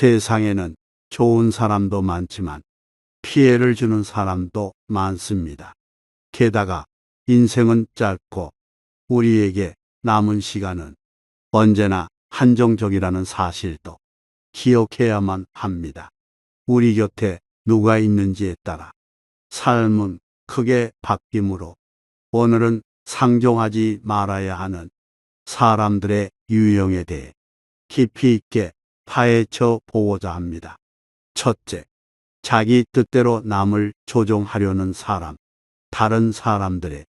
세상에는 좋은 사람도 많지만 피해를 주는 사람도 많습니다. 게다가 인생은 짧고 우리에게 남은 시간은 언제나 한정적이라는 사실도 기억해야만 합니다. 우리 곁에 누가 있는지에 따라 삶은 크게 바뀌므로 오늘은 상종하지 말아야 하는 사람들의 유형에 대해 깊이 있게 파헤쳐 보고자 합니다. 첫째, 자기 뜻대로 남을 조종하려는 사람. 다른 사람들의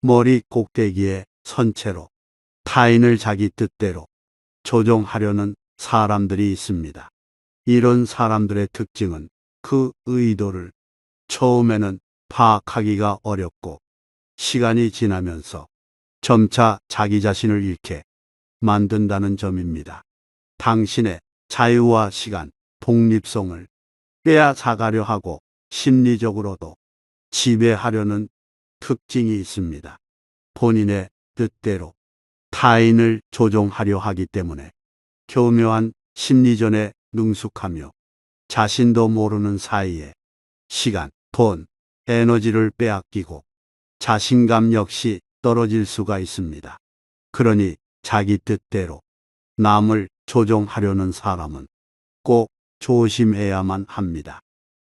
머리 꼭대기에 선 채로 타인을 자기 뜻대로 조종하려는 사람들이 있습니다. 이런 사람들의 특징은 그 의도를 처음에는 파악하기가 어렵고 시간이 지나면서 점차 자기 자신을 잃게 만든다는 점입니다. 당신의 자유와 시간, 독립성을 빼앗아가려 하고 심리적으로도 지배하려는 특징이 있습니다. 본인의 뜻대로 타인을 조종하려 하기 때문에 교묘한 심리전에 능숙하며 자신도 모르는 사이에 시간, 돈, 에너지를 빼앗기고 자신감 역시 떨어질 수가 있습니다. 그러니 자기 뜻대로 남을 조종하려는 사람은 꼭 조심해야만 합니다.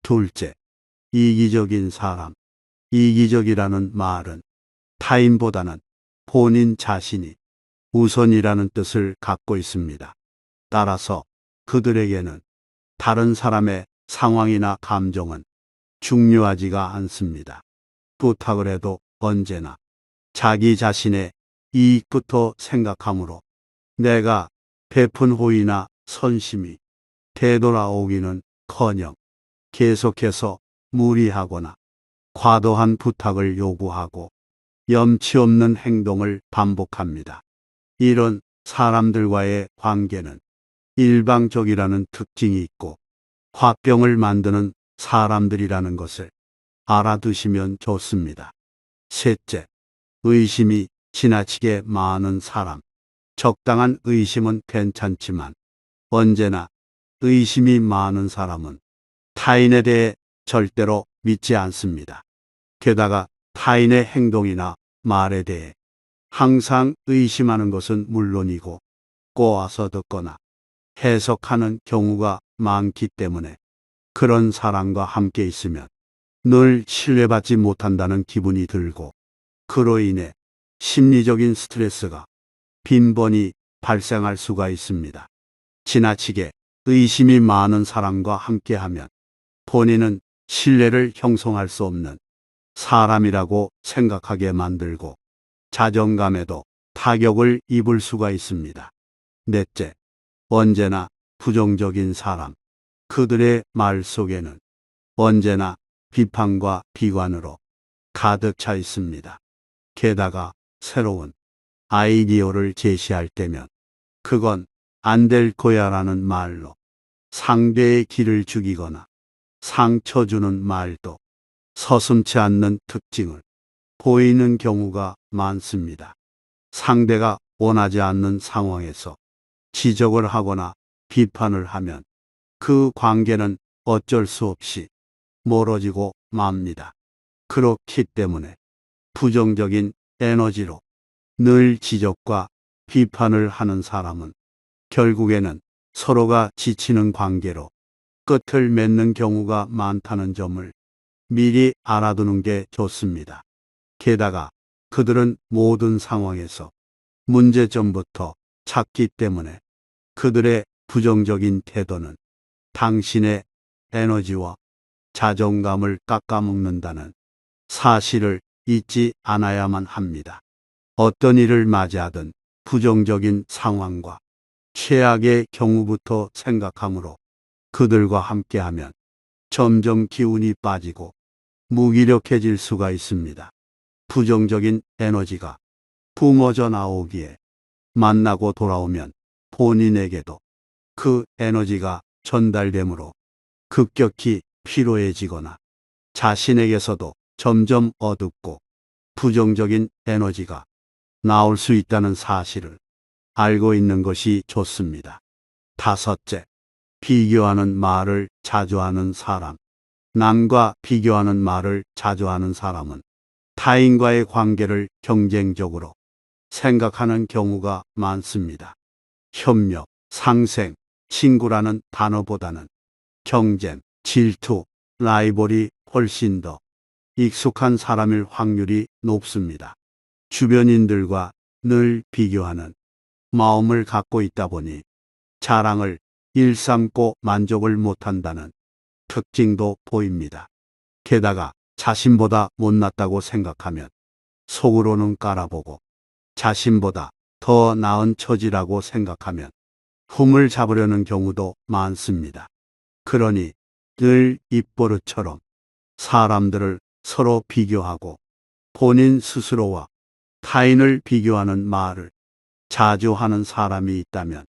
둘째, 이기적인 사람. 이기적이라는 말은 타인보다는 본인 자신이 우선이라는 뜻을 갖고 있습니다. 따라서 그들에게는 다른 사람의 상황이나 감정은 중요하지가 않습니다. 부탁을 해도 언제나 자기 자신의 이익부터 생각하므로 내가 베푼 호의나 선심이 되돌아오기는커녕 계속해서 무리하거나 과도한 부탁을 요구하고 염치 없는 행동을 반복합니다. 이런 사람들과의 관계는 일방적이라는 특징이 있고 화병을 만드는 사람들이라는 것을 알아두시면 좋습니다. 셋째, 의심이 지나치게 많은 사람. 적당한 의심은 괜찮지만 언제나 의심이 많은 사람은 타인에 대해 절대로 믿지 않습니다. 게다가 타인의 행동이나 말에 대해 항상 의심하는 것은 물론이고 꼬아서 듣거나 해석하는 경우가 많기 때문에 그런 사람과 함께 있으면 늘 신뢰받지 못한다는 기분이 들고 그로 인해 심리적인 스트레스가 빈번히 발생할 수가 있습니다. 지나치게 의심이 많은 사람과 함께하면 본인은 신뢰를 형성할 수 없는 사람이라고 생각하게 만들고 자존감에도 타격을 입을 수가 있습니다. 넷째, 언제나 부정적인 사람. 그들의 말 속에는 언제나 비판과 비관으로 가득 차 있습니다. 게다가 새로운 아이디어를 제시할 때면 그건 안 될 거야라는 말로 상대의 기를 죽이거나 상처 주는 말도 서슴지 않는 특징을 보이는 경우가 많습니다. 상대가 원하지 않는 상황에서 지적을 하거나 비판을 하면 그 관계는 어쩔 수 없이 멀어지고 맙니다. 그렇기 때문에 부정적인 에너지로 늘 지적과 비판을 하는 사람은 결국에는 서로가 지치는 관계로 끝을 맺는 경우가 많다는 점을 미리 알아두는 게 좋습니다. 게다가 그들은 모든 상황에서 문제점부터 찾기 때문에 그들의 부정적인 태도는 당신의 에너지와 자존감을 깎아먹는다는 사실을 잊지 않아야만 합니다. 어떤 일을 맞이하든 부정적인 상황과 최악의 경우부터 생각하므로 그들과 함께하면 점점 기운이 빠지고 무기력해질 수가 있습니다. 부정적인 에너지가 뿜어져 나오기에 만나고 돌아오면 본인에게도 그 에너지가 전달되므로 급격히 피로해지거나 자신에게서도 점점 어둡고 부정적인 에너지가 나올 수 있다는 사실을 알고 있는 것이 좋습니다. 다섯째, 비교하는 말을 자주 하는 사람, 남과 비교하는 말을 자주 하는 사람은 타인과의 관계를 경쟁적으로 생각하는 경우가 많습니다. 협력, 상생, 친구라는 단어보다는 경쟁, 질투, 라이벌이 훨씬 더 익숙한 사람일 확률이 높습니다. 주변인들과 늘 비교하는 마음을 갖고 있다 보니 자랑을 일삼고 만족을 못한다는 특징도 보입니다. 게다가 자신보다 못났다고 생각하면 속으로는 깔아보고 자신보다 더 나은 처지라고 생각하면 흠을 잡으려는 경우도 많습니다. 그러니 늘 입버릇처럼 사람들을 서로 비교하고 본인 스스로와 타인을 비교하는 말을 자주 하는 사람이 있다면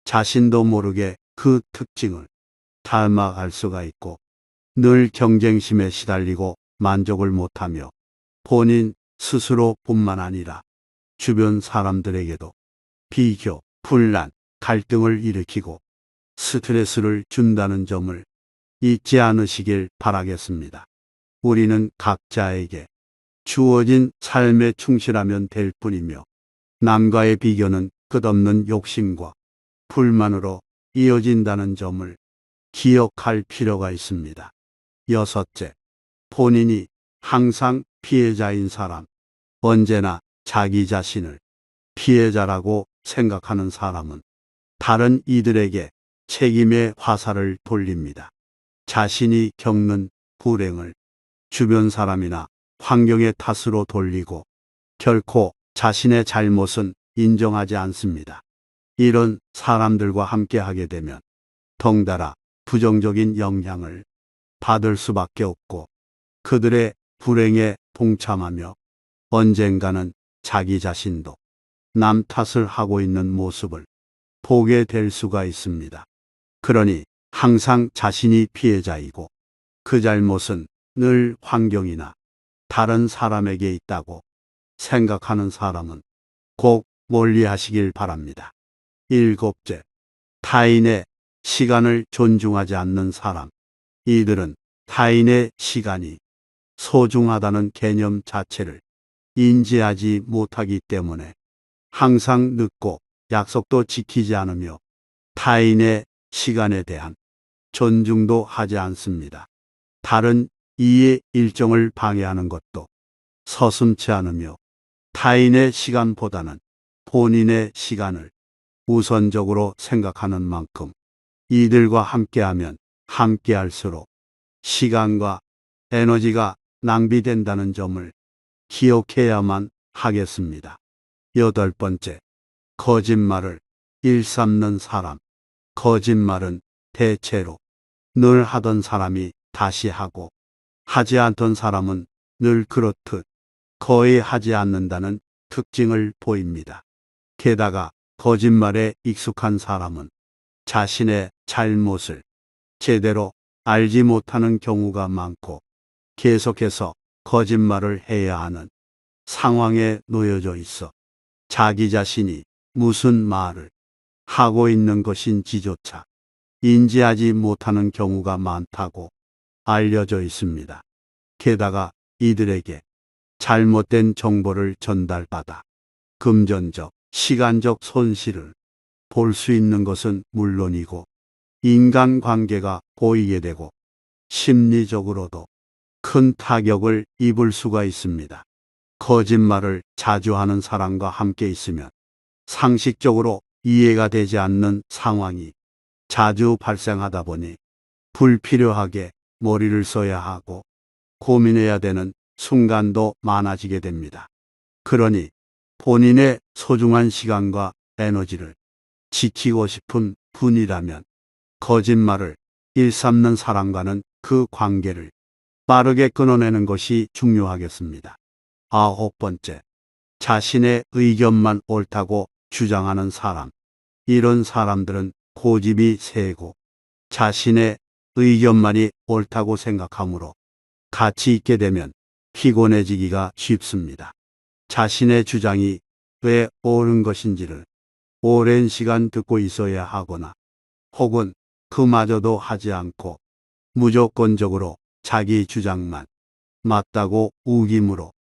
자신도 모르게 그 특징을 닮아갈 수가 있고 늘 경쟁심에 시달리고 만족을 못하며 본인 스스로뿐만 아니라 주변 사람들에게도 비교, 분란, 갈등을 일으키고 스트레스를 준다는 점을 잊지 않으시길 바라겠습니다. 우리는 각자에게 주어진 삶에 충실하면 될 뿐이며 남과의 비교는 끝없는 욕심과 불만으로 이어진다는 점을 기억할 필요가 있습니다. 여섯째, 본인이 항상 피해자인 사람, 언제나 자기 자신을 피해자라고 생각하는 사람은 다른 이들에게 책임의 화살을 돌립니다. 자신이 겪는 불행을 주변 사람이나 환경의 탓으로 돌리고 결코 자신의 잘못은 인정하지 않습니다. 이런 사람들과 함께 하게 되면 덩달아 부정적인 영향을 받을 수밖에 없고 그들의 불행에 동참하며 언젠가는 자기 자신도 남 탓을 하고 있는 모습을 보게 될 수가 있습니다. 그러니 항상 자신이 피해자이고 그 잘못은 늘 환경이나 다른 사람에게 있다고 생각하는 사람은 꼭 멀리 하시길 바랍니다. 일곱째, 타인의 시간을 존중하지 않는 사람. 이들은 타인의 시간이 소중하다는 개념 자체를 인지하지 못하기 때문에 항상 늦고 약속도 지키지 않으며 타인의 시간에 대한 존중도 하지 않습니다. 다른 이의 일정을 방해하는 것도 서슴지 않으며 타인의 시간보다는 본인의 시간을 우선적으로 생각하는 만큼 이들과 함께하면 함께할수록 시간과 에너지가 낭비된다는 점을 기억해야만 하겠습니다. 여덟 번째, 거짓말을 일삼는 사람. 거짓말은 대체로 늘 하던 사람이 다시 하고 하지 않던 사람은 늘 그렇듯 거의 하지 않는다는 특징을 보입니다. 게다가 거짓말에 익숙한 사람은 자신의 잘못을 제대로 알지 못하는 경우가 많고 계속해서 거짓말을 해야 하는 상황에 놓여져 있어 자기 자신이 무슨 말을 하고 있는 것인지조차 인지하지 못하는 경우가 많다고 알려져 있습니다. 게다가 이들에게 잘못된 정보를 전달받아 금전적, 시간적 손실을 볼 수 있는 것은 물론이고 인간관계가 보이게 되고 심리적으로도 큰 타격을 입을 수가 있습니다. 거짓말을 자주 하는 사람과 함께 있으면 상식적으로 이해가 되지 않는 상황이 자주 발생하다 보니 불필요하게 머리를 써야 하고 고민해야 되는 순간도 많아지게 됩니다. 그러니 본인의 소중한 시간과 에너지를 지키고 싶은 분이라면 거짓말을 일삼는 사람과는 그 관계를 빠르게 끊어내는 것이 중요하겠습니다. 아홉 번째, 자신의 의견만 옳다고 주장하는 사람. 이런 사람들은 고집이 세고 자신의 의견만이 옳다고 생각하므로 같이 있게 되면 피곤해지기가 쉽습니다. 자신의 주장이 왜 옳은 것인지를 오랜 시간 듣고 있어야 하거나 혹은 그마저도 하지 않고 무조건적으로 자기 주장만 맞다고 우김으로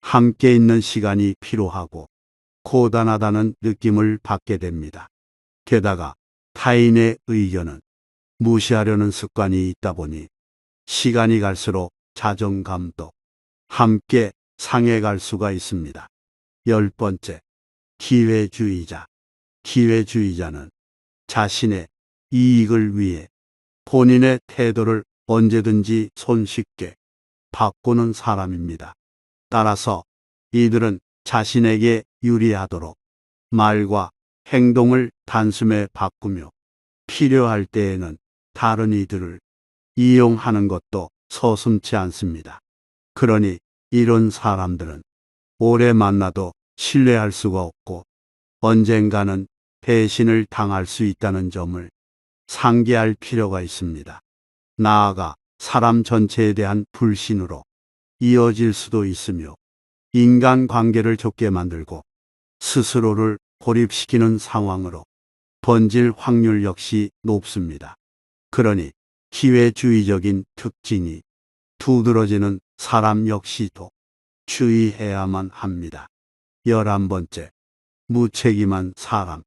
함께 있는 시간이 필요하고 고단하다는 느낌을 받게 됩니다. 게다가 타인의 의견은 무시하려는 습관이 있다 보니 시간이 갈수록 자존감도 함께 상해갈 수가 있습니다. 10번째, 기회주의자. 기회주의자는 자신의 이익을 위해 본인의 태도를 언제든지 손쉽게 바꾸는 사람입니다. 따라서 이들은 자신에게 유리하도록 말과 행동을 단숨에 바꾸며 필요할 때에는 다른 이들을 이용하는 것도 서슴지 않습니다. 그러니 이런 사람들은 오래 만나도 신뢰할 수가 없고 언젠가는 배신을 당할 수 있다는 점을 상기할 필요가 있습니다. 나아가 사람 전체에 대한 불신으로 이어질 수도 있으며 인간관계를 좁게 만들고 스스로를 고립시키는 상황으로 번질 확률 역시 높습니다. 그러니 기회주의적인 특징이 두드러지는 사람 역시도 주의해야만 합니다. 11번째, 무책임한 사람.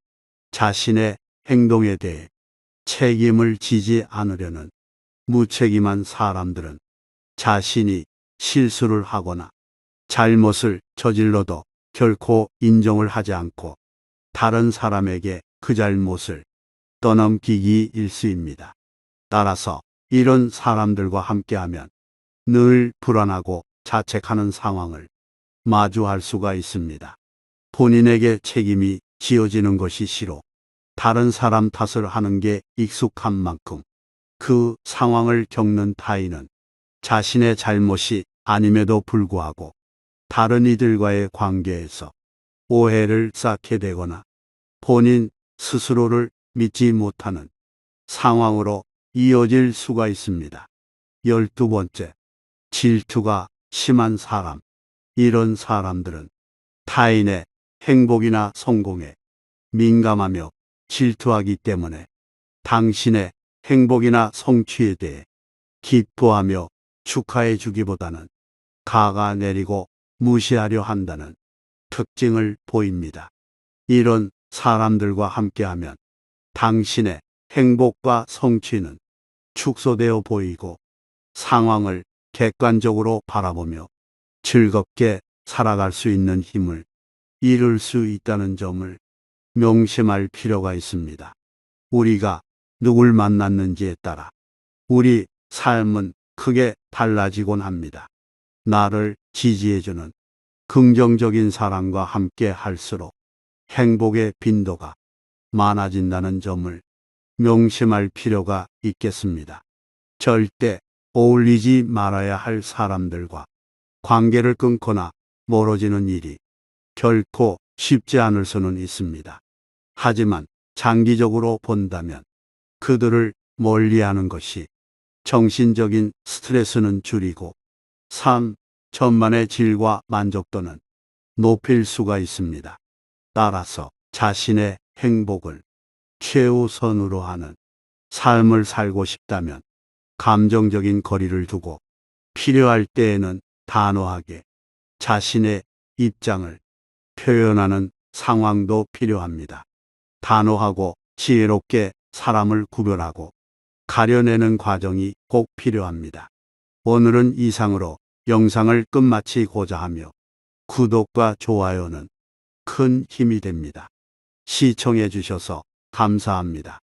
자신의 행동에 대해 책임을 지지 않으려는 무책임한 사람들은 자신이 실수를 하거나 잘못을 저질러도 결코 인정을 하지 않고 다른 사람에게 그 잘못을 떠넘기기 일쑤입니다. 따라서 이런 사람들과 함께하면 늘 불안하고 자책하는 상황을 마주할 수가 있습니다. 본인에게 책임이 지어지는 것이 싫어 다른 사람 탓을 하는 게 익숙한 만큼 그 상황을 겪는 타인은 자신의 잘못이 아님에도 불구하고 다른 이들과의 관계에서 오해를 쌓게 되거나 본인 스스로를 믿지 못하는 상황으로 이어질 수가 있습니다. 12번째, 질투가 심한 사람. 이런 사람들은 타인의 행복이나 성공에 민감하며 질투하기 때문에 당신의 행복이나 성취에 대해 기뻐하며 축하해 주기보다는 가가 내리고 무시하려 한다는 특징을 보입니다. 이런 사람들과 함께하면 당신의 행복과 성취는 축소되어 보이고 상황을 객관적으로 바라보며 즐겁게 살아갈 수 있는 힘을 잃을 수 있다는 점을 명심할 필요가 있습니다. 우리가 누굴 만났는지에 따라 우리 삶은 크게 달라지곤 합니다. 나를 지지해주는 긍정적인 사람과 함께 할수록 행복의 빈도가 많아진다는 점을 명심할 필요가 있겠습니다. 절대 어울리지 말아야 할 사람들과 관계를 끊거나 멀어지는 일이 결코 쉽지 않을 수는 있습니다. 하지만 장기적으로 본다면 그들을 멀리하는 것이 정신적인 스트레스는 줄이고 삶 전반의 질과 만족도는 높일 수가 있습니다. 따라서 자신의 행복을 최우선으로 하는 삶을 살고 싶다면 감정적인 거리를 두고 필요할 때에는 단호하게 자신의 입장을 표현하는 상황도 필요합니다. 단호하고 지혜롭게 사람을 구별하고 가려내는 과정이 꼭 필요합니다. 오늘은 이상으로 영상을 끝마치고자 하며 구독과 좋아요는 큰 힘이 됩니다. 시청해 주셔서 감사합니다.